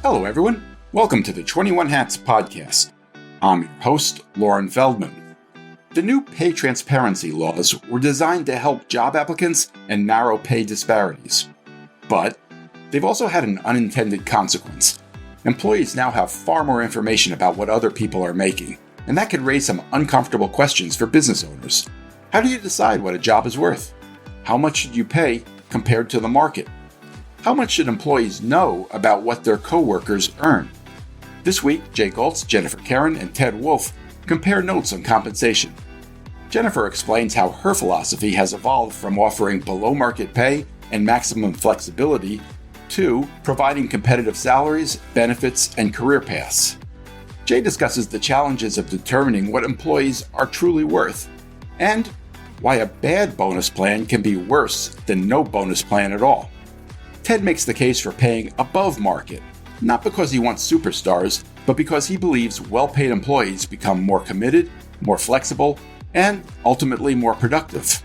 Hello, everyone. Welcome to the 21 Hats podcast. I'm your host, Lauren Feldman. The new pay transparency laws were designed to help job applicants and narrow pay disparities. But they've also had an unintended consequence. Employees now have far more information about what other people are making, and that could raise some uncomfortable questions for business owners. How do you decide what a job is worth? How much should you pay compared to the market? How much should employees know about what their coworkers earn? This week, Jay Goltz, Jennifer Kerhin, and Ted Wolf compare notes on compensation. Jennifer explains how her philosophy has evolved from offering below-market pay and maximum flexibility to providing competitive salaries, benefits, and career paths. Jay discusses the challenges of determining what employees are truly worth and why a bad bonus plan can be worse than no bonus plan at all. Ted makes the case for paying above market, not because he wants superstars, but because he believes well-paid employees become more committed, more flexible, and ultimately more productive.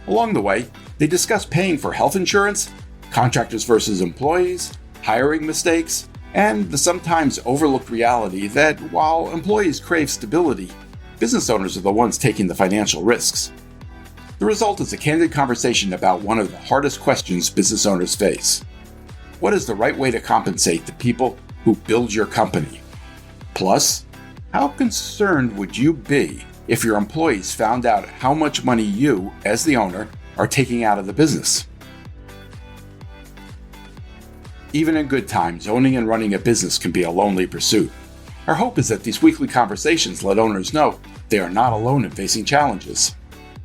Along the way, they discuss paying for health insurance, contractors versus employees, hiring mistakes, and the sometimes overlooked reality that while employees crave stability, business owners are the ones taking the financial risks. The result is a candid conversation about one of the hardest questions business owners face. What is the right way to compensate the people who build your company? Plus, how concerned would you be if your employees found out how much money you, as the owner, are taking out of the business? Even in good times, owning and running a business can be a lonely pursuit. Our hope is that these weekly conversations let owners know they are not alone in facing challenges.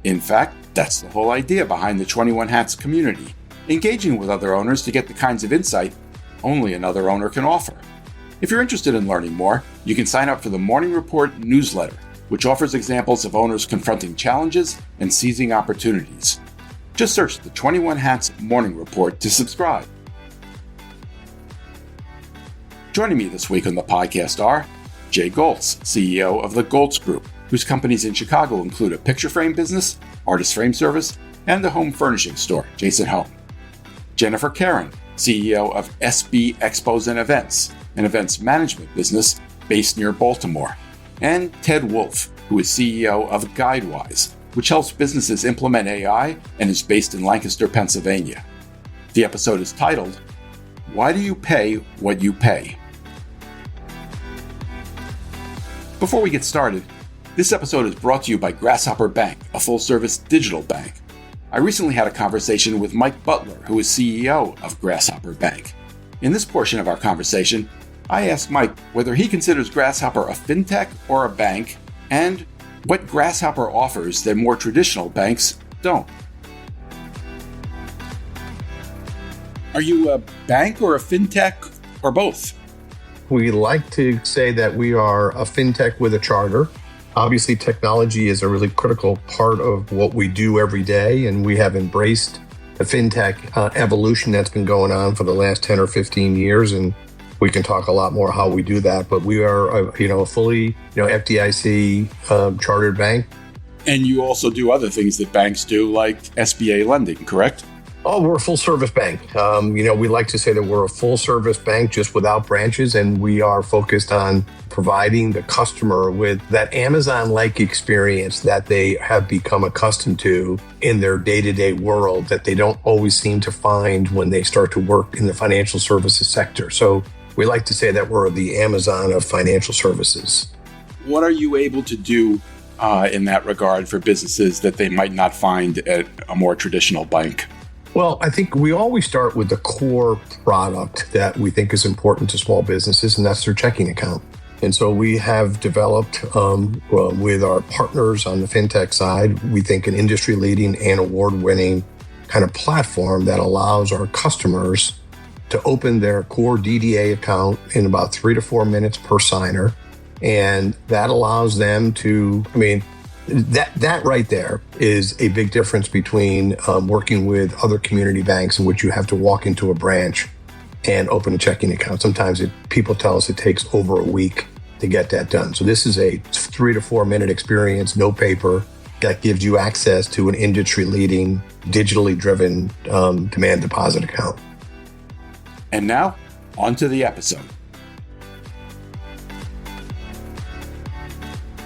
In fact, that's the whole idea behind the 21 Hats community, engaging with other owners to get the kinds of insight only another owner can offer. If you're interested in learning more, you can sign up for the Morning Report newsletter, which offers examples of owners confronting challenges and seizing opportunities. Just search the 21 Hats Morning Report to subscribe. Joining me this week on the podcast are Jay Goltz, CEO of the Goltz Group, whose companies in Chicago include a picture frame business, artist frame service, and the home furnishing store, Jason Home. Jennifer Kerhin, CEO of SB Expos and Events, an events management business based near Baltimore. And Ted Wolf, who is CEO of GuideWise, which helps businesses implement AI and is based in Lancaster, Pennsylvania. The episode is titled, Why Do You Pay What You Pay? Before we get started, this episode is brought to you by Grasshopper Bank, a full-service digital bank. I recently had a conversation with Mike Butler, who is CEO of Grasshopper Bank. In this portion of our conversation, I asked Mike whether he considers Grasshopper a fintech or a bank, and what Grasshopper offers that more traditional banks don't. Are you a bank or a fintech, or both? We like to say that we are a fintech with a charter. Obviously, technology is a really critical part of what we do every day, and we have embraced the fintech evolution that's been going on for the last 10 or 15 years, and we can talk a lot more how we do that. But we are, a fully, FDIC chartered bank. And you also do other things that banks do, like SBA lending, correct? Oh, we're a full-service bank. We like to say that we're a full-service bank just without branches, and we are focused on providing the customer with that Amazon-like experience that they have become accustomed to in their day-to-day world that they don't always seem to find when they start to work in the financial services sector. So we like to say that we're the Amazon of financial services. What are you able to do in that regard for businesses that they might not find at a more traditional bank? Well, I think we always start with the core product that we think is important to small businesses, and that's their checking account. And so we have developed with our partners on the fintech side, we think an industry-leading and award-winning kind of platform that allows our customers to open their core DDA account in about 3 to 4 minutes per signer. And that allows them to, that right there is a big difference between working with other community banks in which you have to walk into a branch and open a checking account. Sometimes people tell us it takes over a week to get that done. So this is a 3 to 4 minute experience, no paper, that gives you access to an industry-leading, digitally driven demand deposit account. And now, on to the episode.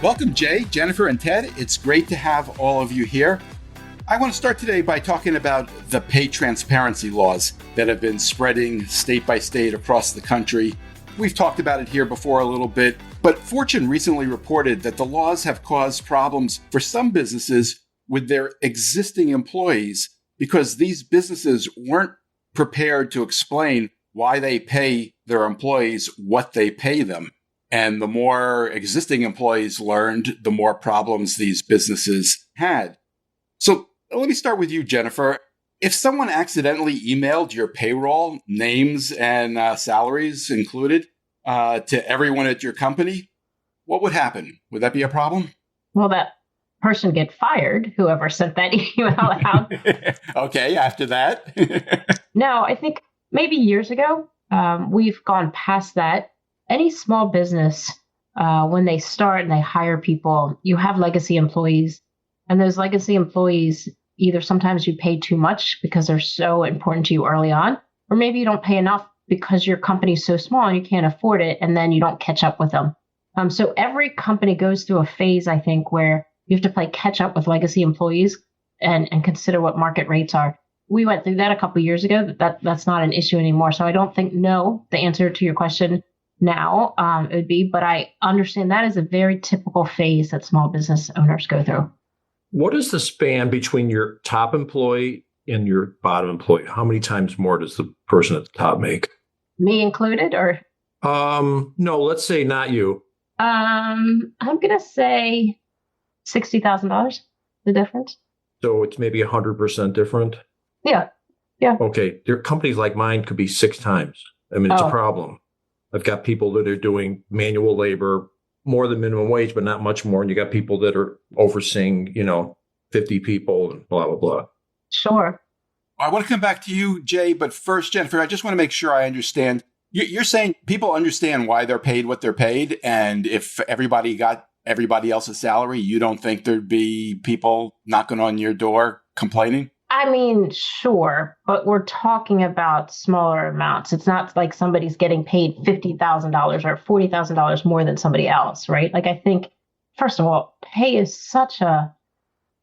Welcome, Jay, Jennifer, and Ted. It's great to have all of you here. I want to start today by talking about the pay transparency laws that have been spreading state by state across the country. We've talked about it here before a little bit, but Fortune recently reported that the laws have caused problems for some businesses with their existing employees because these businesses weren't prepared to explain why they pay their employees what they pay them. And the more existing employees learned, the more problems these businesses had. So let me start with you, Jennifer. If someone accidentally emailed your payroll, names and salaries included, to everyone at your company, what would happen? Would that be a problem? Well, that person get fired, whoever sent that email out. Okay, after that? No, I think maybe years ago, we've gone past that. Any small business, when they start and they hire people, you have legacy employees. And those legacy employees, either sometimes you pay too much because they're so important to you early on, or maybe you don't pay enough because your company's so small and you can't afford it, and then you don't catch up with them. So every company goes through a phase, I think, where you have to play catch up with legacy employees and consider what market rates are. We went through that a couple of years ago. That's not an issue anymore. So I don't think the answer to your question now it would be, but I understand that is a very typical phase that small business owners go through. What is the span between your top employee and your bottom employee? How many times more does the person at the top make? Me included, or? No, let's say not you. I'm going to say $60,000, the difference. So it's maybe 100% different? Yeah. Okay. There companies like mine could be 6 times. I mean, it's a problem. I've got people that are doing manual labor, more than minimum wage, but not much more. And you got people that are overseeing, 50 people and blah, blah, blah. Sure. I want to come back to you, Jay, but first, Jennifer, I just want to make sure I understand. You're saying people understand why they're paid what they're paid, and if everybody got everybody else's salary, you don't think there'd be people knocking on your door complaining? I mean, sure, but we're talking about smaller amounts. It's not like somebody's getting paid $50,000 or $40,000 more than somebody else, right? Like, I think, first of all, pay is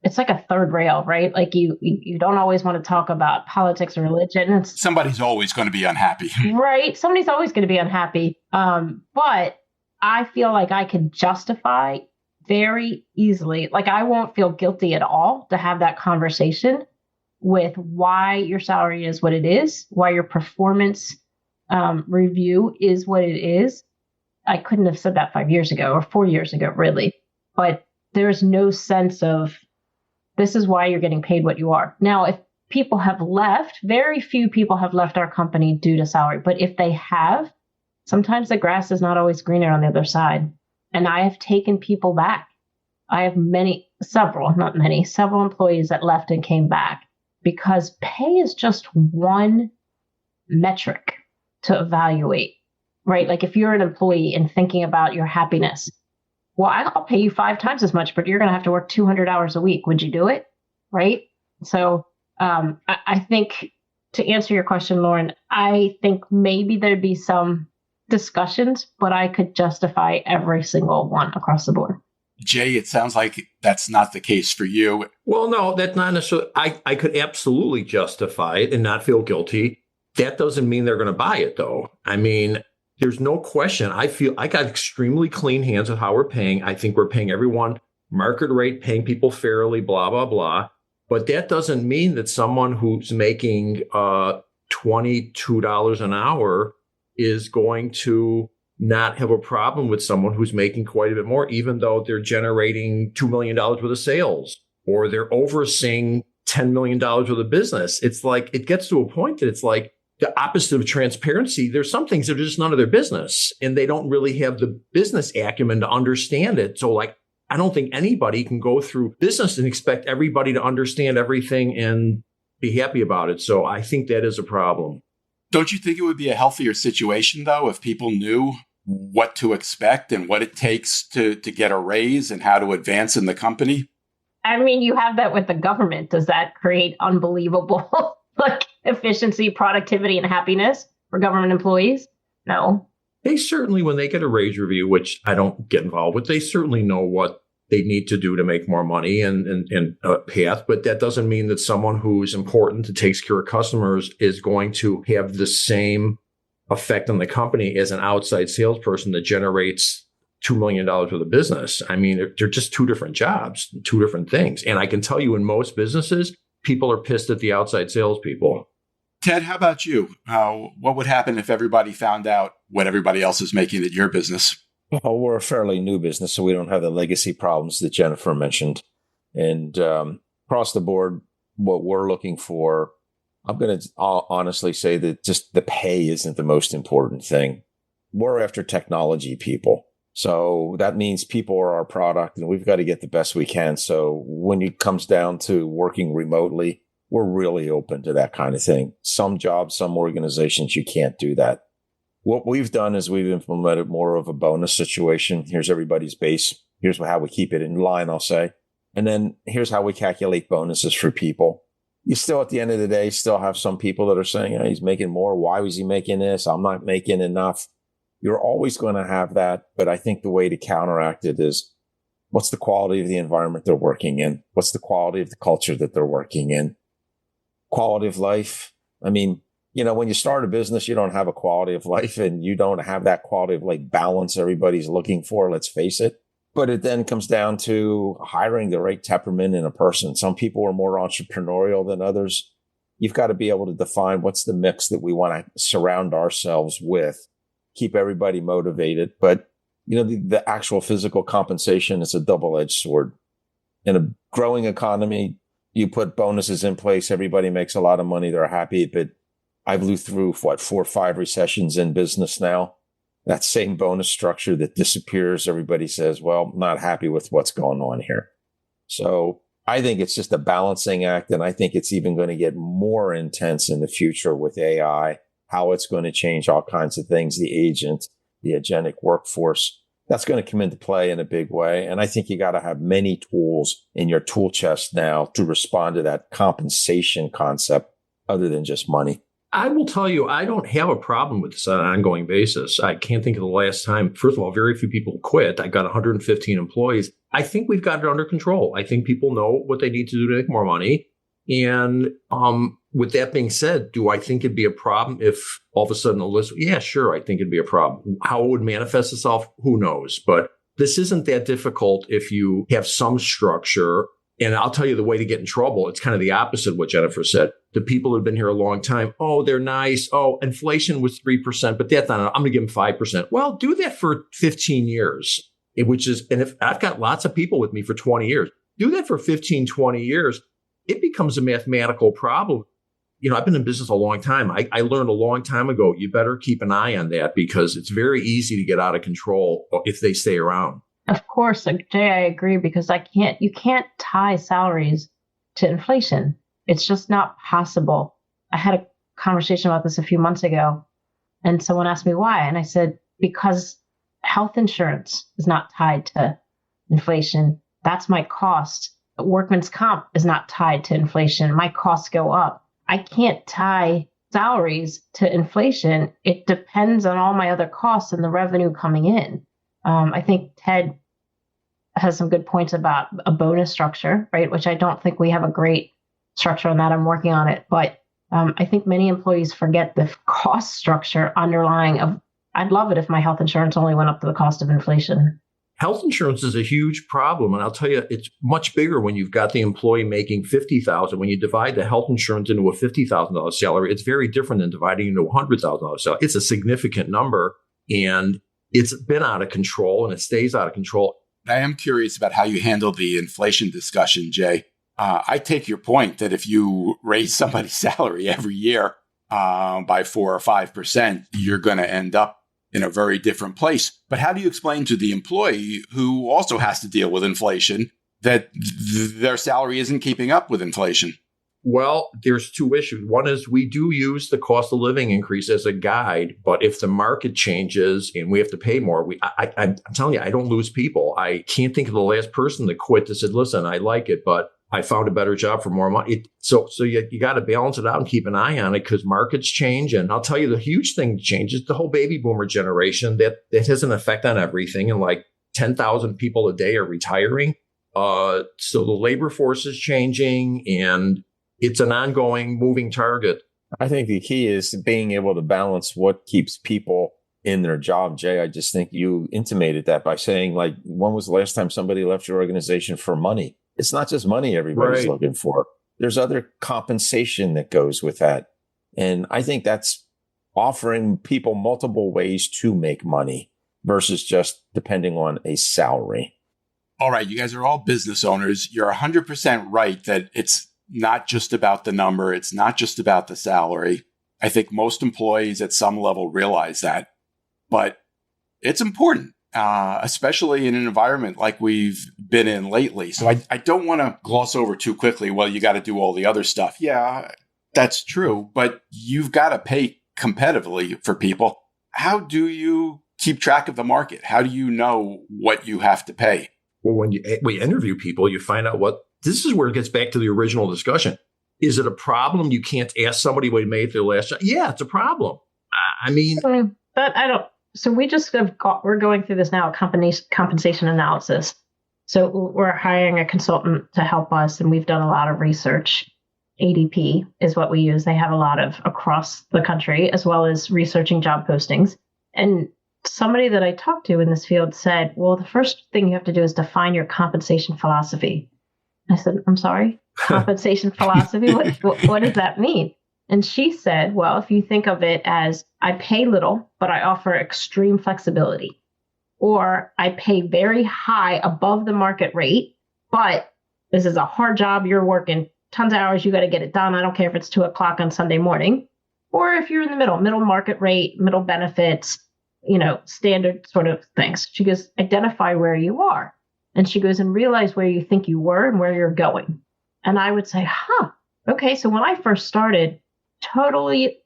it's like a third rail, right? Like you don't always want to talk about politics or religion. Somebody's always going to be unhappy. Right. Somebody's always going to be unhappy. But I feel like I can justify very easily, like I won't feel guilty at all to have that conversation with why your salary is what it is, why your performance review is what it is. I couldn't have said that 5 years ago or 4 years ago, really. But there's no sense of this is why you're getting paid what you are. Now, if people have left, very few people have left our company due to salary. But if they have, sometimes the grass is not always greener on the other side. And I have taken people back. I have several employees that left and came back because pay is just one metric to evaluate, right? Like if you're an employee and thinking about your happiness, well, I'll pay you 5 times as much, but you're going to have to work 200 hours a week. Would you do it? Right? So I think to answer your question, Lauren, I think maybe there'd be some discussions, but I could justify every single one across the board. Jay, it sounds like that's not the case for you. Well, no, that's not necessarily. I could absolutely justify it and not feel guilty. That doesn't mean they're going to buy it, though. I mean, there's no question. I feel I got extremely clean hands with how we're paying. I think we're paying everyone market rate, paying people fairly, blah, blah, blah. But that doesn't mean that someone who's making $22 an hour is going to not have a problem with someone who's making quite a bit more, even though they're generating $2 million worth of sales or they're overseeing $10 million worth of business. It's like, it gets to a point that it's like the opposite of transparency. There's some things that are just none of their business and they don't really have the business acumen to understand it. So like, I don't think anybody can go through business and expect everybody to understand everything and be happy about it. So I think that is a problem. Don't you think it would be a healthier situation, though, if people knew what to expect and what it takes to get a raise and how to advance in the company? I mean, you have that with the government. Does that create unbelievable like efficiency, productivity, and happiness for government employees? No. They certainly, when they get a raise review, which I don't get involved with, they certainly know what they need to do to make more money and path. But that doesn't mean that someone who's important and takes care of customers is going to have the same effect on the company as an outside salesperson that generates $2 million worth of business. I mean, they're just two different jobs, two different things. And I can tell you in most businesses, people are pissed at the outside salespeople. Ted, how about you? What would happen if everybody found out what everybody else is making at your business? Well, we're a fairly new business, so we don't have the legacy problems that Jennifer mentioned. And across the board, what we're looking for, I'm going to honestly say that just the pay isn't the most important thing. We're after technology people. So that means people are our product, and we've got to get the best we can. So when it comes down to working remotely, we're really open to that kind of thing. Some jobs, some organizations, you can't do that. What we've done is we've implemented more of a bonus situation. Here's everybody's base. Here's how we keep it in line, I'll say. And then here's how we calculate bonuses for people. You still, at the end of the day, still have some people that are saying, oh, he's making more. Why was he making this? I'm not making enough. You're always going to have that. But I think the way to counteract it is, what's the quality of the environment they're working in? What's the quality of the culture that they're working in? Quality of life. I mean, when you start a business, you don't have a quality of life, and you don't have that quality of like balance everybody's looking for, let's face it. But it then comes down to hiring the right temperament in a person. Some people are more entrepreneurial than others. You've got to be able to define what's the mix that we want to surround ourselves with, keep everybody motivated. But, the actual physical compensation is a double-edged sword. In a growing economy, you put bonuses in place, everybody makes a lot of money, they're happy. But I've lived through, 4 or 5 recessions in business now. That same bonus structure that disappears, everybody says, well, not happy with what's going on here. So I think it's just a balancing act. And I think it's even going to get more intense in the future with AI, how it's going to change all kinds of things, the agent, the agentic workforce. That's going to come into play in a big way. And I think you got to have many tools in your tool chest now to respond to that compensation concept other than just money. I will tell you, I don't have a problem with this on an ongoing basis. I can't think of the last time. First of all, very few people quit. I got 115 employees. I think we've got it under control. I think people know what they need to do to make more money. And with that being said, do I think it'd be a problem if all of a sudden a list? Yeah, sure. I think it'd be a problem. How it would manifest itself, who knows? But this isn't that difficult if you have some structure. And I'll tell you the way to get in trouble. It's kind of the opposite of what Jennifer said. The people who've been here a long time, oh, they're nice. Oh, inflation was 3%, but that's not enough. I'm going to give them 5%. Well, do that for 15 years, and if I've got lots of people with me for 20 years, do that for 15, 20 years. It becomes a mathematical problem. I've been in business a long time. I learned a long time ago, you better keep an eye on that because it's very easy to get out of control if they stay around. Of course, Jay, I agree because you can't tie salaries to inflation. It's just not possible. I had a conversation about this a few months ago, and someone asked me why. And I said, because health insurance is not tied to inflation. That's my cost. Workman's comp is not tied to inflation. My costs go up. I can't tie salaries to inflation. It depends on all my other costs and the revenue coming in. I think Ted has some good points about a bonus structure, right? Which I don't think we have a great structure on that. I'm working on it. But I think many employees forget the cost structure underlying of, I'd love it if my health insurance only went up to the cost of inflation. Health insurance is a huge problem. And I'll tell you, it's much bigger when you've got the employee making $50,000. When you divide the health insurance into a $50,000 salary, it's very different than dividing into a $100,000 salary. It's a significant number, and it's been out of control, and it stays out of control. I am curious about how you handle the inflation discussion, Jay. I take your point that if you raise somebody's salary every year by 4 or 5%, you're going to end up in a very different place. But how do you explain to the employee who also has to deal with inflation that their salary isn't keeping up with inflation? Well, there's 2 issues. One is we do use the cost of living increase as a guide, but if the market changes and we have to pay more, I'm telling you, I don't lose people. I can't think of the last person that quit that said, listen, I like it, but I found a better job for more money. So you got to balance it out and keep an eye on it because markets change. And I'll tell you, the huge thing that changes the whole baby boomer generation that has an effect on everything. And like 10,000 people a day are retiring. So the labor force is changing and it's an ongoing moving target. I think the key is being able to balance what keeps people in their job. Jay, I just think you intimated that by saying, like, when was the last time somebody left your organization for money? It's not just money everybody's looking for. There's other compensation that goes with that. And I think that's offering people multiple ways to make money versus just depending on a salary. All right, you guys are all business owners. You're 100% right that it's not just about the number. It's not just about the salary. I think most employees at some level realize that. But it's important, especially in an environment like we've been in lately. So I don't want to gloss over too quickly. Well, you got to do all the other stuff. Yeah, that's true. But you've got to pay competitively for people. How do you keep track of the market? How do you know what you have to pay? Well, when we interview people, you find out this is where it gets back to the original discussion. Is it a problem you can't ask somebody what made their last job? Yeah, it's a problem. I mean, but I don't. So we're going through this now, compensation analysis. So we're hiring a consultant to help us, and we've done a lot of research. ADP is what we use. They have a lot of across the country, as well as researching job postings. And somebody that I talked to in this field said, well, the first thing you have to do is define your compensation philosophy. I said, I'm sorry, compensation philosophy? What does that mean? And she said, well, if you think of it as I pay little, but I offer extreme flexibility, or I pay very high above the market rate, but this is a hard job. You're working tons of hours. You got to get it done. I don't care if it's 2:00 on Sunday morning, or if you're in the middle market rate, middle benefits, standard sort of things. She goes, identify where you are. And she goes, and realize where you think you were and where you're going. And I would say, okay. So when I first started, totally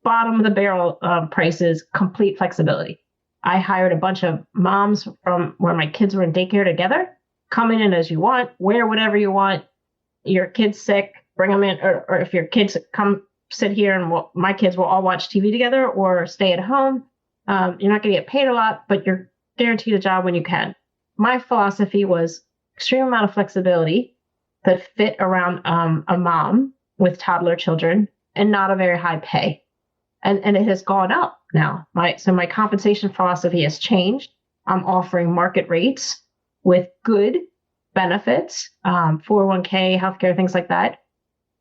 bottom of the barrel prices, complete flexibility. I hired a bunch of moms from where my kids were in daycare together. Come in as you want, wear whatever you want. Your kid's sick, bring them in. Or if your kids come sit here and my kids will all watch TV together or stay at home. You're not going to get paid a lot, but you're guaranteed a job when you can. My philosophy was extreme amount of flexibility that fit around a mom with toddler children and not a very high pay. And it has gone up now. So my compensation philosophy has changed. I'm offering market rates with good benefits, 401k, healthcare, things like that,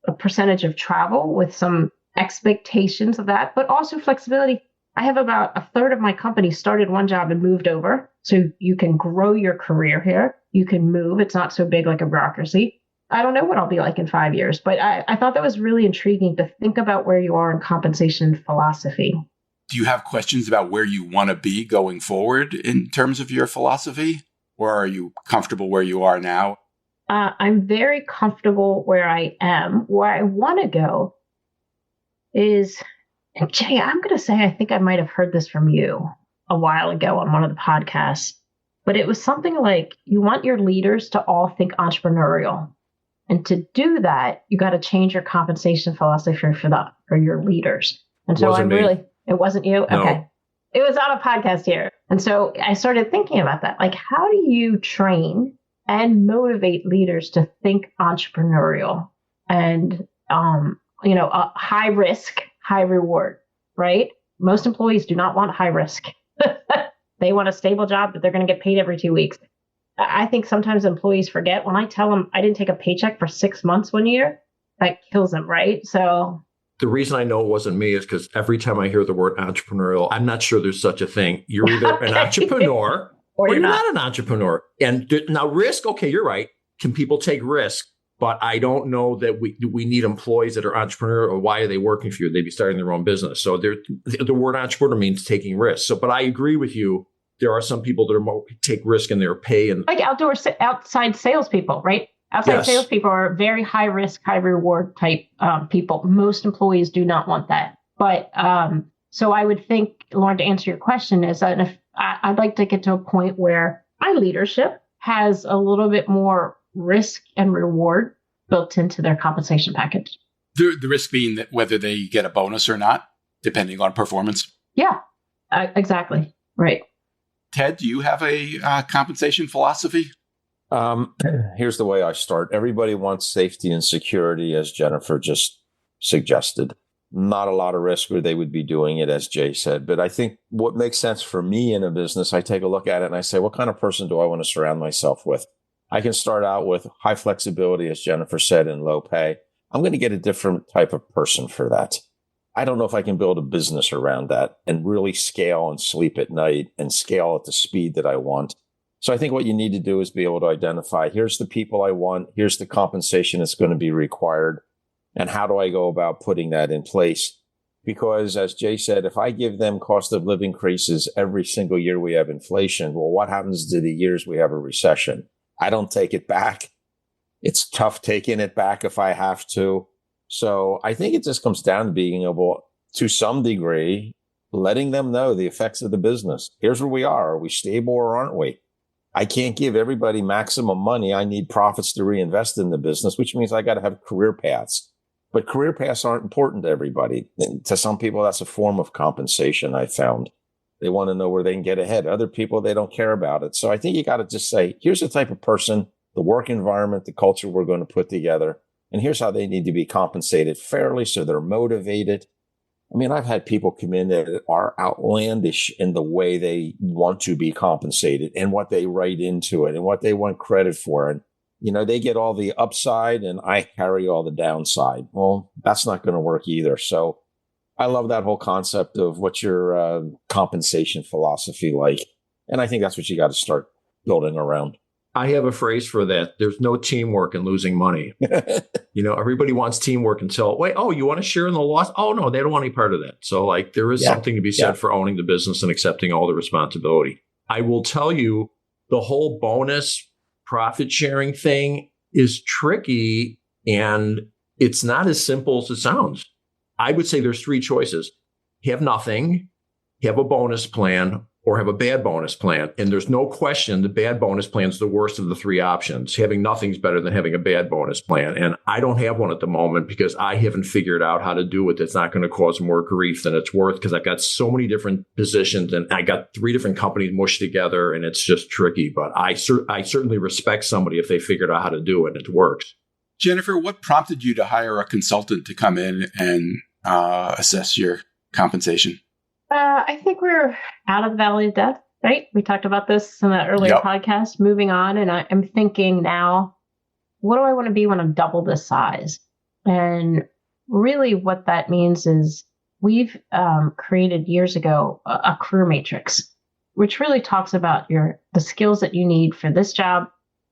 a percentage of travel with some expectations of that, but also flexibility. I have about a third of my company started one job and moved over. So you can grow your career here. You can move. It's not so big like a bureaucracy. I don't know what I'll be like in 5 years, but I thought that was really intriguing to think about where you are in compensation philosophy. Do you have questions about where you want to be going forward in terms of your philosophy? Or are you comfortable where you are now? I'm very comfortable where I am. Where I want to go is, and Jay, I'm going to say I think I might have heard this from you a while ago on one of the podcasts, but it was something like you want your leaders to all think entrepreneurial. And to do that, you got to change your compensation philosophy for your leaders. And so it wasn't you? No. Okay. It was on a podcast here. And so I started thinking about that. Like, how do you train and motivate leaders to think entrepreneurial and, a high risk, high reward, right? Most employees do not want high risk. They want a stable job that they're going to get paid every 2 weeks. I think sometimes employees forget when I tell them I didn't take a paycheck for 6 months one year, that kills them, right? So the reason I know it wasn't me is because every time I hear the word entrepreneurial, I'm not sure there's such a thing. You're either an entrepreneur or you're not an entrepreneur. And now risk, okay, you're right. Can people take risk? But I don't know that we need employees that are entrepreneur, or why are they working for you? They'd be starting their own business. So the word entrepreneur means taking risks. So, but I agree with you. There are some people that take risk in their pay, and like outside salespeople, right? Outside salespeople are very high risk, high reward type people. Most employees do not want that. But so I would think, Lauren, to answer your question, is that if I'd like to get to a point where my leadership has a little bit more risk and reward built into their compensation package. The risk being that whether they get a bonus or not, depending on performance. Yeah, exactly. Right. Ted, do you have a compensation philosophy? Here's the way I start. Everybody wants safety and security, as Jennifer just suggested. Not a lot of risk, or they would be doing it, as Jay said. But I think what makes sense for me in a business, I take a look at it and I say, what kind of person do I want to surround myself with? I can start out with high flexibility, as Jennifer said, and low pay. I'm going to get a different type of person for that. I don't know if I can build a business around that and really scale and sleep at night and scale at the speed that I want. So I think what you need to do is be able to identify, here's the people I want, here's the compensation that's going to be required, and how do I go about putting that in place? Because as Jay said, if I give them cost of living increases every single year we have inflation, well, what happens to the years we have a recession? I don't take it back. It's tough taking it back if I have to. So I think it just comes down to being able, to some degree, letting them know the effects of the business. Here's where we are. Are we stable or aren't we? I can't give everybody maximum money. I need profits to reinvest in the business, which means I got to have career paths. But career paths aren't important to everybody. And to some people, that's a form of compensation, I found. They want to know where they can get ahead. Other people, they don't care about it. So I think you got to just say, here's the type of person, the work environment, the culture we're going to put together. And here's how they need to be compensated fairly so they're motivated. I mean, I've had people come in that are outlandish in the way they want to be compensated and what they write into it and what they want credit for. And, they get all the upside and I carry all the downside. Well, that's not going to work either. So I love that whole concept of what's your compensation philosophy like. And I think that's what you got to start building around. I have a phrase for that. There's no teamwork in losing money. Everybody wants teamwork until, you want to share in the loss? Oh, no, they don't want any part of that. So there is something to be said for owning the business and accepting all the responsibility. I will tell you, the whole bonus profit sharing thing is tricky and it's not as simple as it sounds. I would say there's three choices. Have nothing, have a bonus plan, or have a bad bonus plan. And there's no question the bad bonus plan is the worst of the three options. Having nothing is better than having a bad bonus plan. And I don't have one at the moment because I haven't figured out how to do it that's not going to cause more grief than it's worth, because I've got so many different positions and I got 3 different companies mushed together and it's just tricky. But I certainly respect somebody if they figured out how to do it and it works. Jennifer, what prompted you to hire a consultant to come in and assess your compensation? I think we're out of the valley of death, right? We talked about this in the earlier podcast, moving on. And I'm thinking now, what do I want to be when I'm double this size? And really what that means is we've created years ago a career matrix, which really talks about the skills that you need for this job.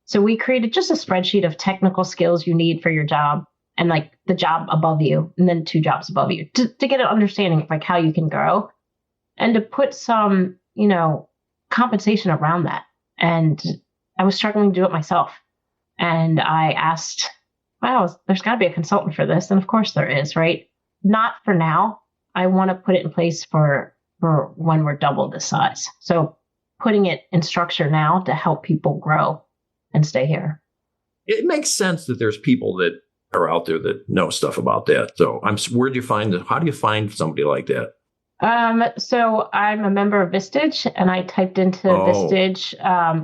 So we created just a spreadsheet of technical skills you need for your job and the job above you and then 2 jobs above you to get an understanding of how you can grow. And to put some, compensation around that. And I was struggling to do it myself. And I asked, wow, there's got to be a consultant for this. And of course there is, right? Not for now. I want to put it in place for when we're double this size. So putting it in structure now to help people grow and stay here. It makes sense that there's people that are out there that know stuff about that. So how do you find somebody like that? So I'm a member of Vistage and I typed into Vistage,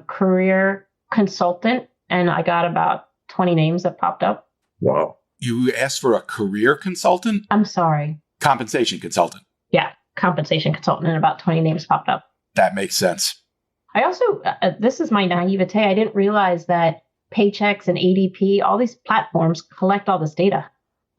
career consultant and I got about 20 names that popped up. Wow. You asked for a career consultant? I'm sorry. Compensation consultant. Yeah. Compensation consultant and about 20 names popped up. That makes sense. I also, this is my naivete. I didn't realize that Paychex and ADP, all these platforms collect all this data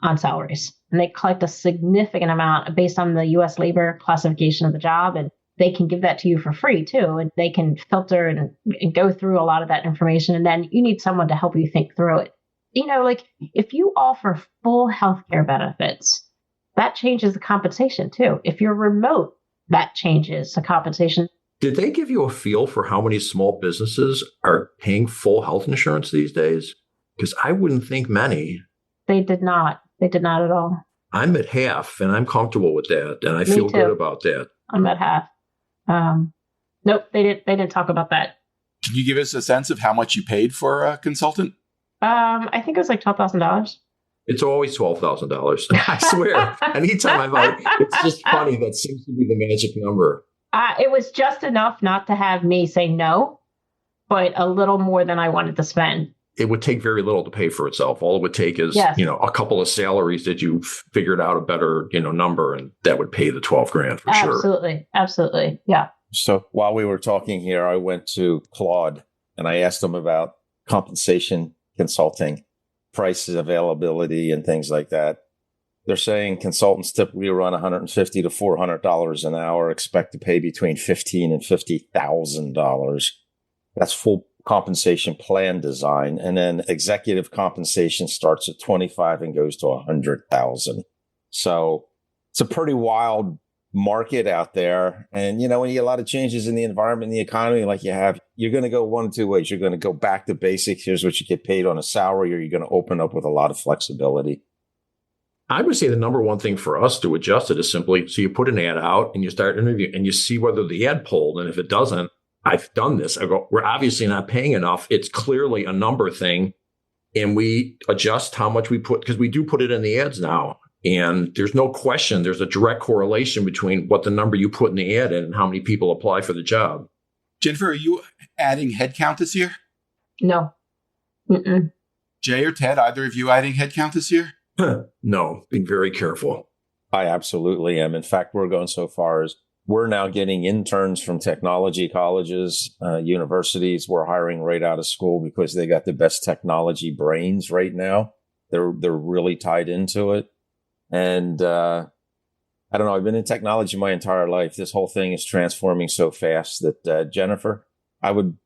on salaries. And they collect a significant amount based on the U.S. labor classification of the job. And they can give that to you for free, too. And they can filter and go through a lot of that information. And then you need someone to help you think through it. If you offer full healthcare benefits, that changes the compensation, too. If you're remote, that changes the compensation. Did they give you a feel for how many small businesses are paying full health insurance these days? Because I wouldn't think many. They did not. They did not at all. I'm at half, and I'm comfortable with that, and I feel good about that. I'm at half. Nope, they didn't talk about that. Can you give us a sense of how much you paid for a consultant? I think it was like $12,000. It's always $12,000. I swear. Anytime I vote, it's just funny. That seems to be the magic number. It was just enough not to have me say no, but a little more than I wanted to spend. It would take very little to pay for itself. All it would take is, Yes. a couple of salaries that you figured out a better, number, and that would pay the 12 grand for sure. Absolutely. Absolutely. Yeah. So while we were talking here, I went to Claude and I asked them about compensation consulting, prices, availability, and things like that. They're saying consultants typically run $150 to $400 an hour, expect to pay between $15,000 and $50,000. That's full compensation plan design. And then executive compensation starts at 25 and goes to 100,000. So it's a pretty wild market out there. And, when you get a lot of changes in the environment, in the economy, like you have, you're going to go one of two ways. You're going to go back to basics. Here's what you get paid on a salary, or you're going to open up with a lot of flexibility. I would say the number one thing for us to adjust it is simply, so you put an ad out and you start interviewing and you see whether the ad pulled. And if it doesn't, I've done this. I go, we're obviously not paying enough. It's clearly a number thing. And we adjust how much we put, because we do put it in the ads now. And there's no question, there's a direct correlation between what the number you put in the ad and how many people apply for the job. Jennifer, are you adding headcount this year? No. Mm-mm. Jay or Ted, either of you adding headcount this year? No, being very careful. I absolutely am. In fact, we're going so far as we're now getting interns from technology colleges, universities. We're hiring right out of school because they got the best technology brains right now. They're really tied into it. And I don't know, I've been in technology my entire life. This whole thing is transforming so fast that, Jennifer, I would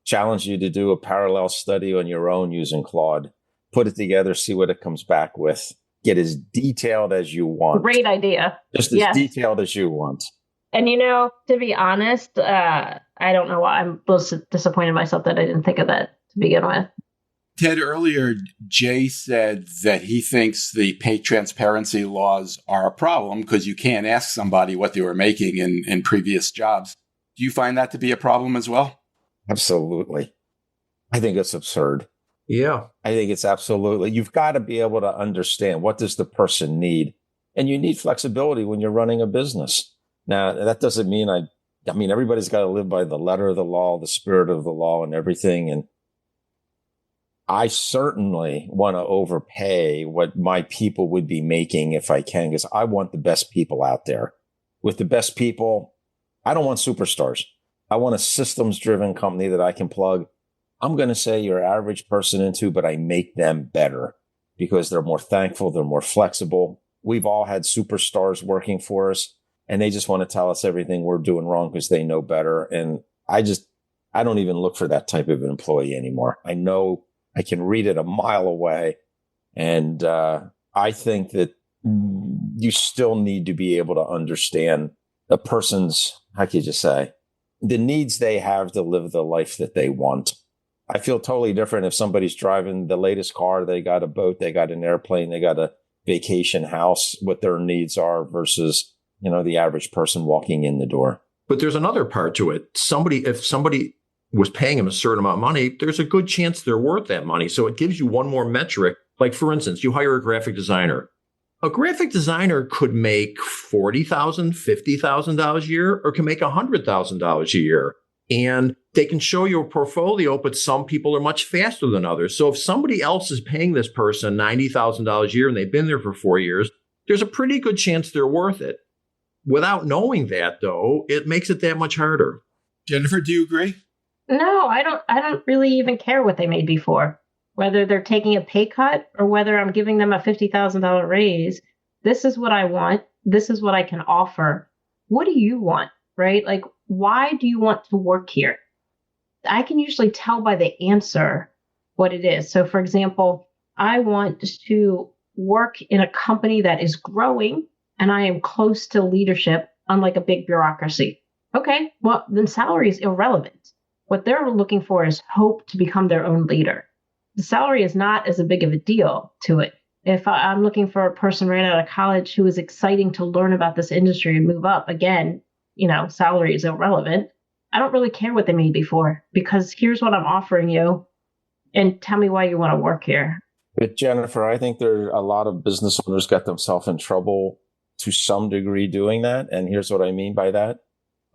challenge you to do a parallel study on your own using Claude. Put it together, see what it comes back with. Get as detailed as you want. Great idea. Just as detailed as you want. And, to be honest, I don't know why I'm disappointed in myself that I didn't think of that to begin with. Ted, earlier, Jay said that he thinks the pay transparency laws are a problem because you can't ask somebody what they were making in previous jobs. Do you find that to be a problem as well? Absolutely. I think it's absurd. Yeah. I think it's absolutely. You've got to be able to understand, what does the person need? And you need flexibility when you're running a business. Now, that doesn't mean everybody's got to live by the letter of the law, the spirit of the law, and everything. And I certainly want to overpay what my people would be making if I can, because I want the best people out there. With the best people, I don't want superstars. I want a systems-driven company that I can plug, I'm going to say, your average person into, but I make them better because they're more thankful, they're more flexible. We've all had superstars working for us, and they just want to tell us everything we're doing wrong because they know better. And I don't even look for that type of an employee anymore. I know I can read it a mile away. And I think that you still need to be able to understand a person's, how could you say, the needs they have to live the life that they want. I feel totally different if somebody's driving the latest car, they got a boat, they got an airplane, they got a vacation house, what their needs are versus, the average person walking in the door. But there's another part to it. If somebody was paying them a certain amount of money, there's a good chance they're worth that money. So it gives you one more metric. Like, for instance, you hire a graphic designer. A graphic designer could make $40,000, $50,000 a year, or can make $100,000 a year. And they can show you a portfolio, but some people are much faster than others. So if somebody else is paying this person $90,000 a year and they've been there for 4 years, there's a pretty good chance they're worth it. Without knowing that, though, it makes it that much harder. Jennifer, do you agree? No, I don't really even care what they made before, whether they're taking a pay cut or whether I'm giving them a $50,000 raise. This is what I want. This is what I can offer. What do you want, right? Like, why do you want to work here? I can usually tell by the answer what it is. So, for example, I want to work in a company that is growing and I am close to leadership, unlike a big bureaucracy. Okay, well, then salary is irrelevant. What they're looking for is hope to become their own leader. The salary is not as big of a deal to it. If I'm looking for a person right out of college who is exciting to learn about this industry and move up, again, salary is irrelevant. I don't really care what they made before because here's what I'm offering you. and tell me why you want to work here. But Jennifer, I think there are a lot of business owners got themselves in trouble to some degree doing that. And here's what I mean by that.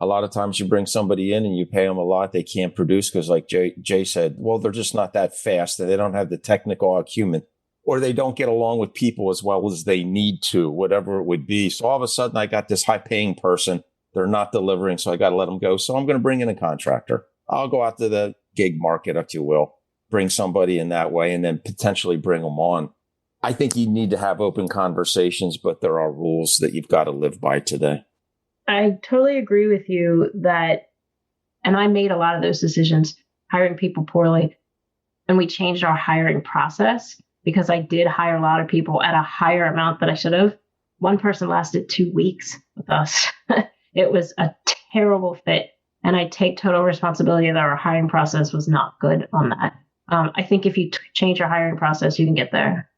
A lot of times you bring somebody in and you pay them a lot. They can't produce because like Jay said, well, they're just not that fast and they don't have the technical acumen, or they don't get along with people as well as they need to, whatever it would be. So all of a sudden I got this high paying person. They're not delivering. So I got to let them go. So I'm going to bring in a contractor. I'll go out to the gig market, if you will, bring somebody in that way and then potentially bring them on. I think you need to have open conversations, but there are rules that you've got to live by today. I totally agree with you that, and I made a lot of those decisions, hiring people poorly. And we changed our hiring process because I did hire a lot of people at a higher amount than I should have. One person lasted 2 weeks with us. It was a terrible fit. And I take total responsibility that our hiring process was not good on that. I think if you change your hiring process, you can get there.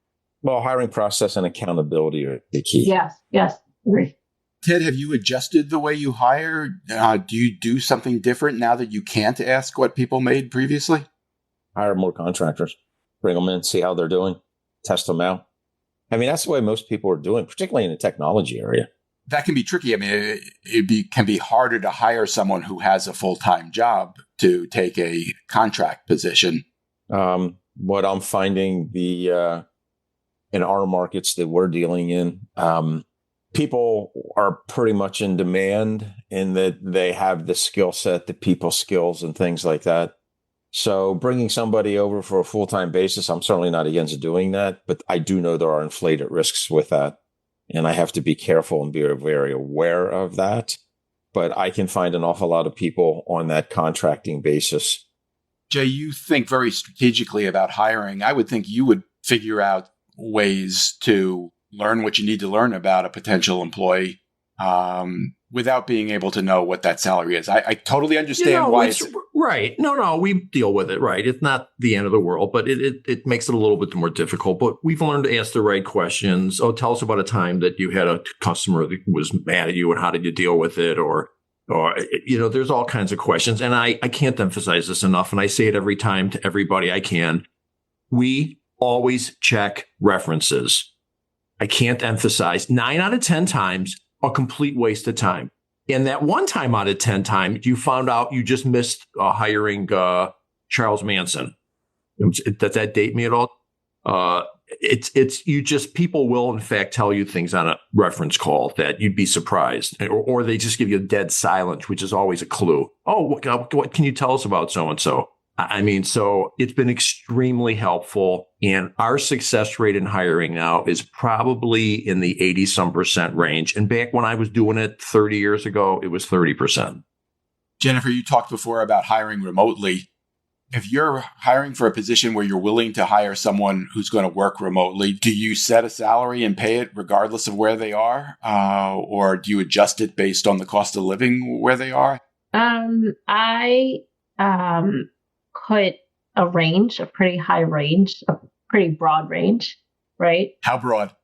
Well, hiring process and accountability are the key. Yes, agree. Ted, have you adjusted the way you hire? Do you do something different now that you can't ask what people made previously? Hire more contractors, bring them in, see how they're doing, test them out. I mean, that's the way most people are doing, particularly in the technology area. That can be tricky. I mean, can be harder to hire someone who has a full-time job to take a contract position. What I'm finding in our markets that we're dealing in, people are pretty much in demand in that they have the skill set, the people skills and things like that. So bringing somebody over for a full-time basis, I'm certainly not against doing that, but I do know there are inflated risks with that. And I have to be careful and be very aware of that. But I can find an awful lot of people on that contracting basis. Jay, you think very strategically about hiring. I would think you would figure out ways to learn what you need to learn about a potential employee without being able to know what that salary is. I totally understand why it's right. No, we deal with it. Right. It's not the end of the world, but it makes it a little bit more difficult. But we've learned to ask the right questions. Oh, tell us about a time that you had a customer that was mad at you and how did you deal with it? Or there's all kinds of questions. And I can't emphasize this enough. And I say it every time to everybody I can. We always check references. I can't emphasize 9 out of 10 times a complete waste of time. And that one time out of 10 times, you found out you just missed hiring Charles Manson. Does that date me at all? People will in fact tell you things on a reference call that you'd be surprised, or they just give you a dead silence, which is always a clue. Oh, what can you tell us about so-and-so? I mean, so it's been extremely helpful. And our success rate in hiring now is probably in the 80-some% range. And back when I was doing it 30 years ago, it was 30%. Jennifer, you talked before about hiring remotely. If you're hiring for a position where you're willing to hire someone who's going to work remotely, do you set a salary and pay it regardless of where they are? Or do you adjust it based on the cost of living where they are? I put a range, a pretty high range, a pretty broad range, right? How broad?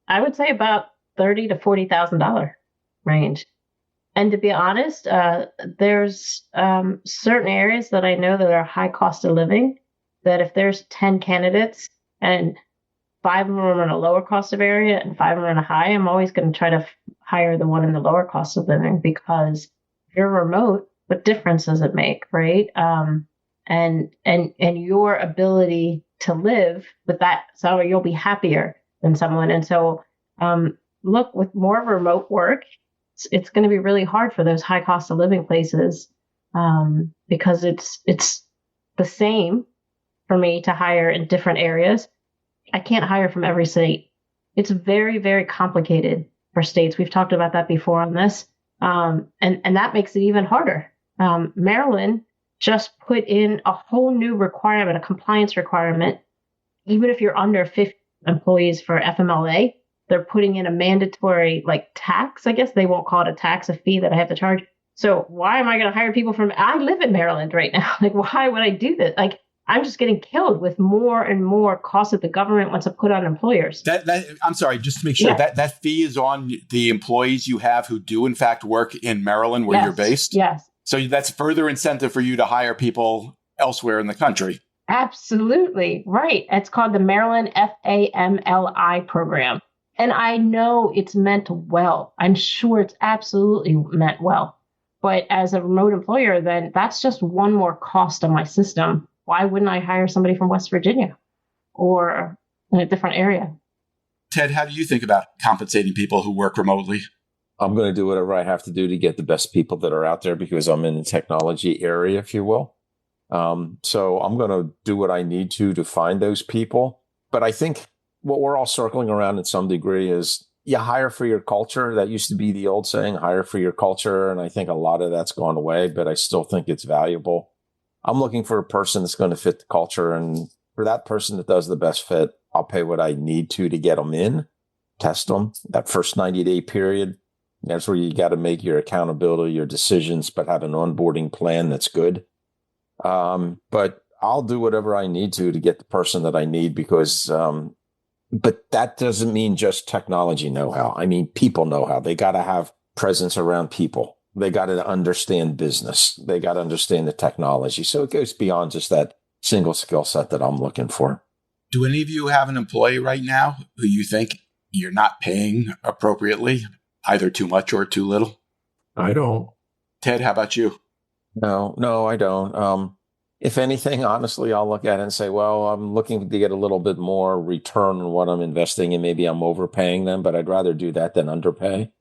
I would say about $30,000 to $40,000 range. And to be honest, there's certain areas that I know that are high cost of living, that if there's 10 candidates and 5 of them are in a lower cost of area and 5 of them are in a high, I'm always going to try to hire the one in the lower cost of living, because if you're remote, what difference does it make, right? And your ability to live with that salary, you'll be happier than someone. And so, look, with more remote work, it's going to be really hard for those high cost of living places, because it's the same for me to hire in different areas. I can't hire from every state. It's very, very complicated for states. We've talked about that before on this, and that makes it even harder. Maryland just put in a whole new requirement, a compliance requirement. Even if you're under 50 employees for FMLA, they're putting in a mandatory tax. I guess they won't call it a tax, a fee that I have to charge. So why am I going to hire people I live in Maryland right now. Why would I do this? I'm just getting killed with more and more costs that the government wants to put on employers. I'm sorry, just to make sure, that fee is on the employees you have who do in fact work in Maryland where you're based? Yes. So that's further incentive for you to hire people elsewhere in the country. Absolutely. Right. It's called the Maryland FAMLI program. And I know it's meant well. I'm sure it's absolutely meant well. But as a remote employer, then that's just one more cost on my system. Why wouldn't I hire somebody from West Virginia or in a different area? Ted, how do you think about compensating people who work remotely? I'm going to do whatever I have to do to get the best people that are out there because I'm in the technology area, if you will. So I'm going to do what I need to find those people. But I think what we're all circling around in some degree is you hire for your culture. That used to be the old saying, hire for your culture. And I think a lot of that's gone away, but I still think it's valuable. I'm looking for a person that's going to fit the culture. And for that person that does the best fit, I'll pay what I need to get them in, test them. That first 90-day period, that's where you got to make your accountability, your decisions, but have an onboarding plan that's good. But I'll do whatever I need to get the person that I need because, but that doesn't mean just technology know-how. I mean, people know-how. They got to have presence around people. They got to understand business. They got to understand the technology. So it goes beyond just that single skill set that I'm looking for. Do any of you have an employee right now who you think you're not paying appropriately, either too much or too little? I don't. Ted, how about you? No, I don't. If anything, honestly, I'll look at it and say, well, I'm looking to get a little bit more return on what I'm investing in. Maybe I'm overpaying them, but I'd rather do that than underpay.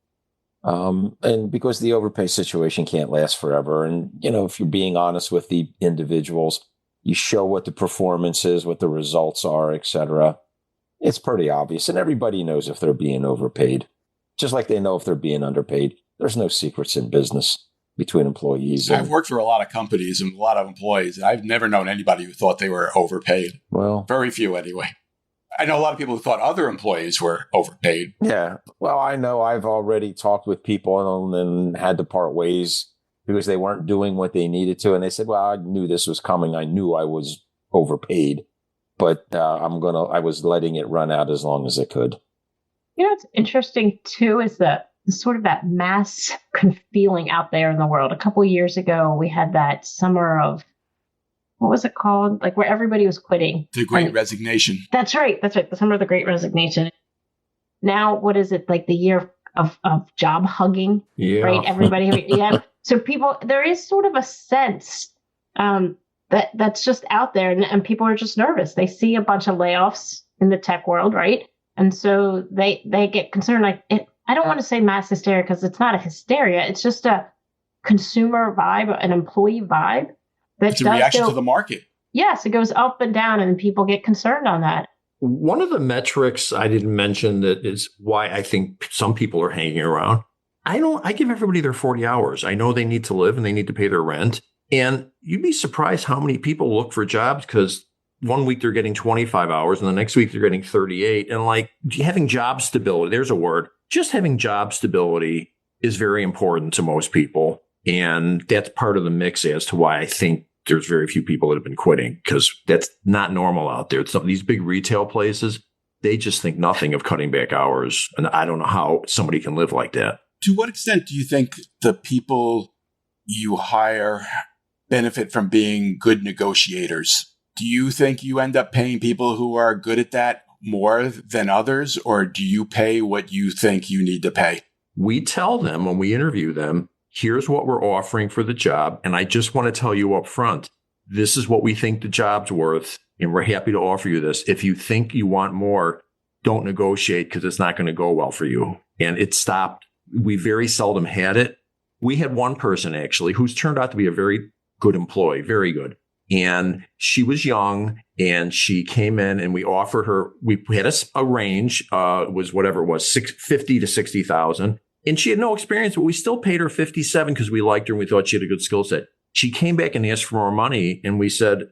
And because the overpay situation can't last forever. And, if you're being honest with the individuals, you show what the performance is, what the results are, et cetera. It's pretty obvious. And everybody knows if they're being overpaid, just like they know if they're being underpaid. There's no secrets in business between employees. I've worked for a lot of companies and a lot of employees. And I've never known anybody who thought they were overpaid. Well, very few anyway. I know a lot of people who thought other employees were overpaid. Yeah. Well, I know I've already talked with people and then had to part ways because they weren't doing what they needed to. And they said, well, I knew this was coming. I knew I was overpaid, but I was letting it run out as long as it could. What's interesting too is that sort of that mass feeling out there in the world. A couple of years ago, we had that summer of, what was it called? Like where everybody was quitting. The Great Resignation. That's right. The summer of the Great Resignation. Now, what is it? Like the year of job hugging, right? Everybody, yeah. So there is sort of a sense that's just out there, and people are just nervous. They see a bunch of layoffs in the tech world, right? And so they get concerned. I don't want to say mass hysteria because it's not a hysteria. It's just a consumer vibe, an employee vibe. It's a reaction to the market. Yes, it goes up and down, and people get concerned on that. One of the metrics I didn't mention that is why I think some people are hanging around. I give everybody their 40 hours. I know they need to live and they need to pay their rent. And you'd be surprised how many people look for jobs because one week they're getting 25 hours and the next week they're getting 38. And having job stability, there's a word. Just having job stability is very important to most people. And that's part of the mix as to why I think there's very few people that have been quitting because that's not normal out there. Some of these big retail places, they just think nothing of cutting back hours. And I don't know how somebody can live like that. To what extent do you think the people you hire benefit from being good negotiators? Do you think you end up paying people who are good at that more than others, or do you pay what you think you need to pay? We tell them when we interview them, here's what we're offering for the job. And I just want to tell you up front, this is what we think the job's worth. And we're happy to offer you this. If you think you want more, don't negotiate because it's not going to go well for you. And it stopped. We very seldom had it. We had one person actually who's turned out to be a very good employee, very good. And she was young and she came in and we offered her, we had a range, was whatever it was, 50 to 60,000. And she had no experience, but we still paid her 57 because we liked her and we thought she had a good skill set. She came back and asked for more money. And we said,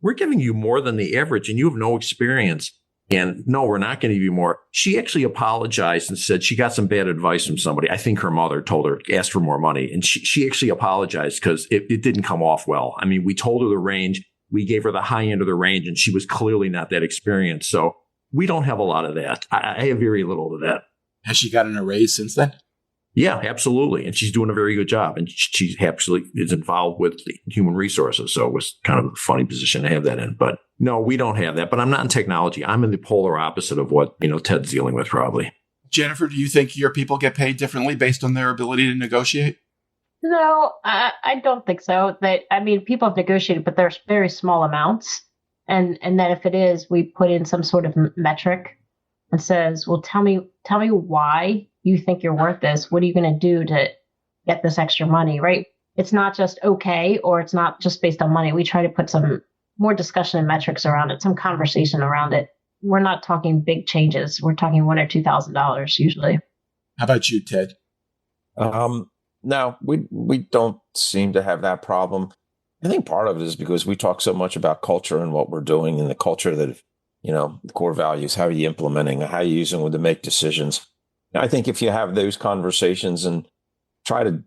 we're giving you more than the average and you have no experience. And no, we're not going to give you more. She actually apologized and said she got some bad advice from somebody. I think her mother told her, ask for more money. And she actually apologized because it didn't come off well. I mean, we told her the range. We gave her the high end of the range and she was clearly not that experienced. So we don't have a lot of that. I have very little of that. Has she gotten a raise since then? Yeah, absolutely. And she's doing a very good job. And she actually is involved with the human resources. So it was kind of a funny position to have that in. But no, we don't have that. But I'm not in technology. I'm in the polar opposite of what, Ted's dealing with probably. Jennifer, do you think your people get paid differently based on their ability to negotiate? No, I don't think so. People have negotiated, but there's very small amounts. And then if it is, we put in some sort of metric and says, well, tell me why you think you're worth this. What are you going to do to get this extra money, right? It's not just okay, or it's not just based on money. We try to put some more discussion and metrics around it, some conversation around it. We're not talking big changes. We're talking $1,000 or $2,000 usually. How about you, Ted? No, we don't seem to have that problem. I think part of it is because we talk so much about culture and what we're doing, and the culture that, the core values, how are you implementing, how are you using them to make decisions. I think if you have those conversations and try to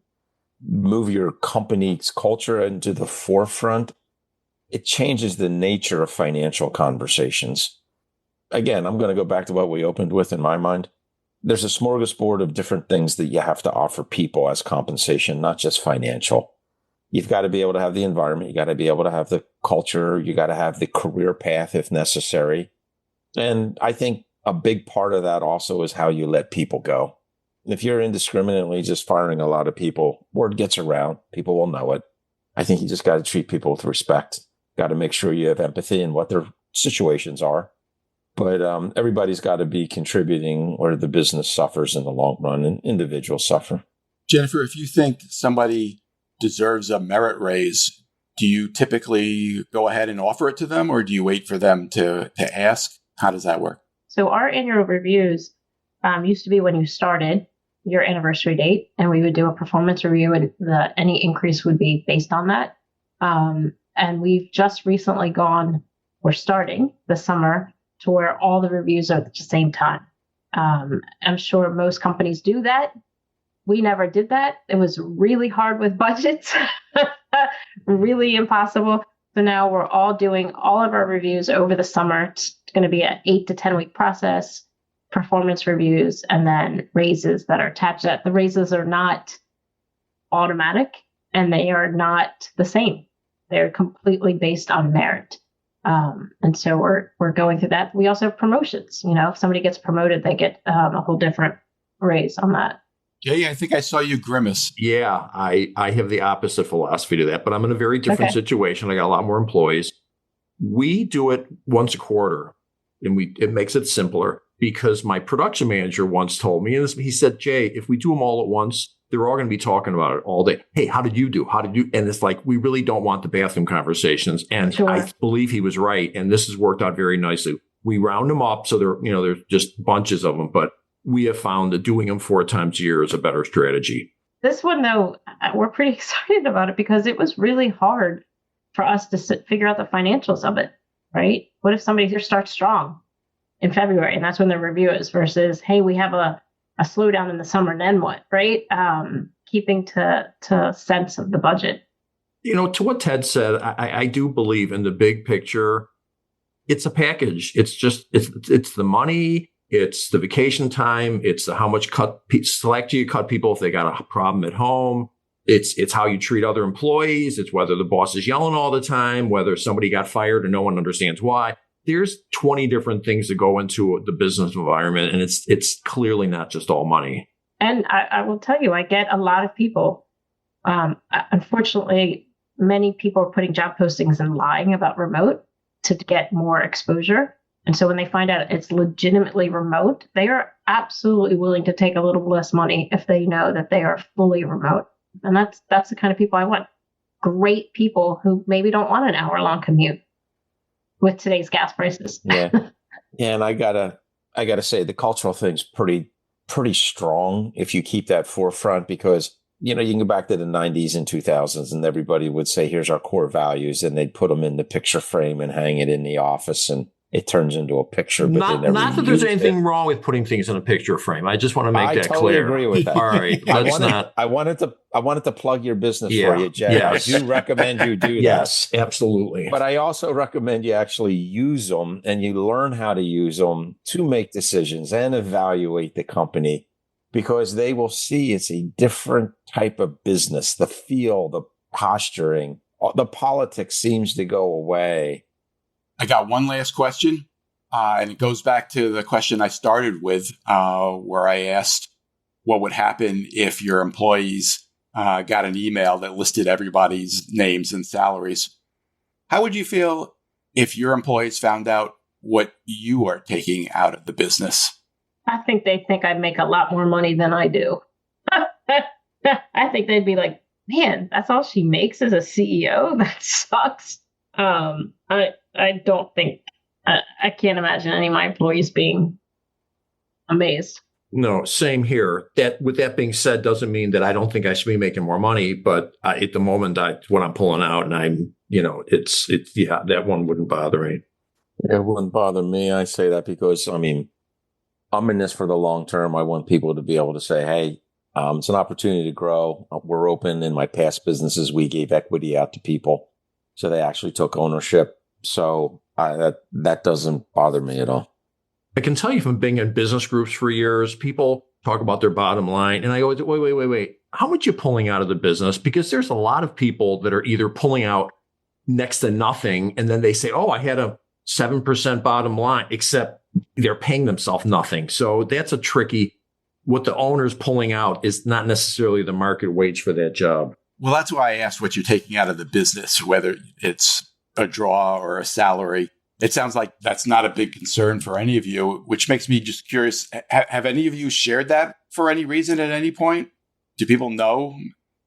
move your company's culture into the forefront, it changes the nature of financial conversations. Again, I'm going to go back to what we opened with in my mind. There's a smorgasbord of different things that you have to offer people as compensation, not just financial. You've got to be able to have the environment. You got to be able to have the culture. You got to have the career path if necessary. And I think a big part of that also is how you let people go. If you're indiscriminately just firing a lot of people, word gets around. People will know it. I think you just got to treat people with respect. Got to make sure you have empathy in what their situations are. But everybody's got to be contributing, or the business suffers in the long run, and individuals suffer. Jennifer, if you think somebody deserves a merit raise, do you typically go ahead and offer it to them, or do you wait for them to ask? How does that work? So our annual reviews used to be when you started your anniversary date, and we would do a performance review, and any increase would be based on that. And we've just recently we're starting this summer to where all the reviews are at the same time. I'm sure most companies do that. We never did that. It was really hard with budgets, really impossible. So now we're all doing all of our reviews over the summer. It's going to be an 8 to 10 week process, performance reviews, and then raises that are attached to that. The raises are not automatic, and they are not the same. They're completely based on merit. And so we're going through that. We also have promotions. If somebody gets promoted, they get a whole different raise on that. Yeah, I think I saw you grimace. Yeah, I have the opposite philosophy to that, but I'm in a very different situation. I got a lot more employees. We do it once a quarter, and it makes it simpler, because my production manager once told me, and he said, Jay, if we do them all at once, they're all going to be talking about it all day. Hey, how did you do? And it's like, we really don't want the bathroom conversations. And sure. I believe he was right. And this has worked out very nicely. We round them up. So there's just bunches of them, but we have found that doing them 4 times a year is a better strategy. This one, though, we're pretty excited about it because it was really hard for us to figure out the financials of it, right? What if somebody here starts strong in February, and that's when the review is, versus, hey, we have a slowdown in the summer, and then what, right? Keeping to sense of the budget. To what Ted said, I do believe in the big picture. It's a package. It's the money. It's the vacation time. It's how much slack do you cut people if they got a problem at home. It's how you treat other employees. It's whether the boss is yelling all the time, whether somebody got fired and no one understands why. There's 20 different things that go into the business environment, and it's clearly not just all money. And I will tell you, I get a lot of people. Unfortunately, many people are putting job postings and lying about remote to get more exposure. And so when they find out it's legitimately remote, they are absolutely willing to take a little less money if they know that they are fully remote. And that's the kind of people I want. Great people who maybe don't want an hour-long commute with today's gas prices. Yeah. And I gotta say the cultural thing's pretty strong if you keep that forefront, because you can go back to the 90s and 2000s and everybody would say, here's our core values, and they'd put them in the picture frame and hang it in the office, and it turns into a picture. But not that there's anything wrong with putting things in a picture frame. I just want to make that totally clear. I agree with that. All right, I wanted to plug your business for you, Jay. Yes. I do recommend you do that. Yes, absolutely. But I also recommend you actually use them, and you learn how to use them to make decisions and evaluate the company. because they will see it's a different type of business. The feel, the posturing, the politics seems to go away. I got one last question, and it goes back to the question I started with, where I asked what would happen if your employees got an email that listed everybody's names and salaries. How would you feel if your employees found out what you are taking out of the business? I think they think I make a lot more money than I do. I think they'd be like, man, that's all she makes as a CEO? That sucks. I don't think, I can't imagine any of my employees being amazed. No, same here. With that being said, doesn't mean that I don't think I should be making more money. But at the moment, what I'm pulling out, and I'm, it's that one wouldn't bother me. It wouldn't bother me. I say that because, I'm in this for the long term. I want people to be able to say, hey, it's an opportunity to grow. We're open. In my past businesses, we gave equity out to people. So they actually took ownership. So that doesn't bother me at all. I can tell you from being in business groups for years, people talk about their bottom line. And I go, wait. How much you pulling out of the business? Because there's a lot of people that are either pulling out next to nothing. And then they say, oh, I had a 7% bottom line, except they're paying themselves nothing. So that's a tricky, what the owner's pulling out is not necessarily the market wage for that job. Well, that's why I asked what you're taking out of the business, whether it's a draw or a salary. It sounds like that's not a big concern for any of you, which makes me just curious. Have any of you shared that for any reason at any point? Do people know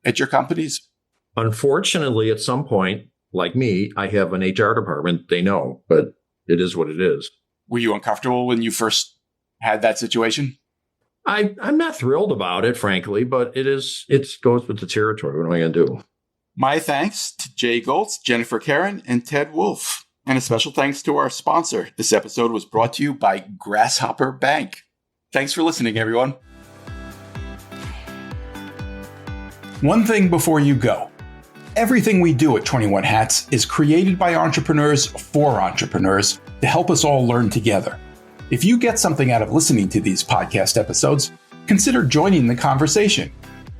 at your companies? Unfortunately, at some point, like me, I have an HR department. They know, but it is what it is. Were you uncomfortable when you first had that situation? I'm not thrilled about it, frankly, but it goes with the territory. What am I going to do? My thanks to Jay Goltz, Jennifer Kerhin, and Ted Wolf. And a special thanks to our sponsor. This episode was brought to you by Grasshopper Bank. Thanks for listening, everyone. One thing before you go. Everything we do at 21 Hats is created by entrepreneurs for entrepreneurs to help us all learn together. If you get something out of listening to these podcast episodes, consider joining the conversation.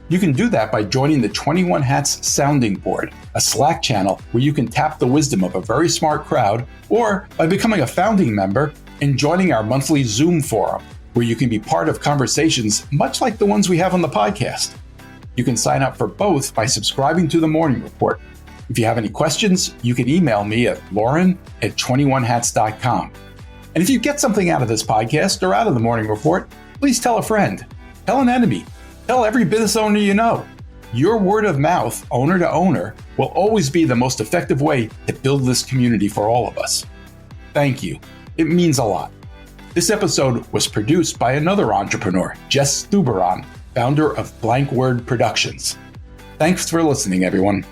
You can do that by joining the 21 Hats Sounding Board, a Slack channel where you can tap the wisdom of a very smart crowd, or by becoming a founding member and joining our monthly Zoom forum, where you can be part of conversations much like the ones we have on the podcast. You can sign up for both by subscribing to the Morning Report. If you have any questions, you can email me at lauren@21hats.com. And if you get something out of this podcast or out of the Morning Report, please tell a friend, tell an enemy, tell every business owner you know. Your word of mouth, owner to owner, will always be the most effective way to build this community for all of us. Thank you. It means a lot. This episode was produced by another entrepreneur, Jess Stuberon, founder of Blank Word Productions. Thanks for listening, everyone.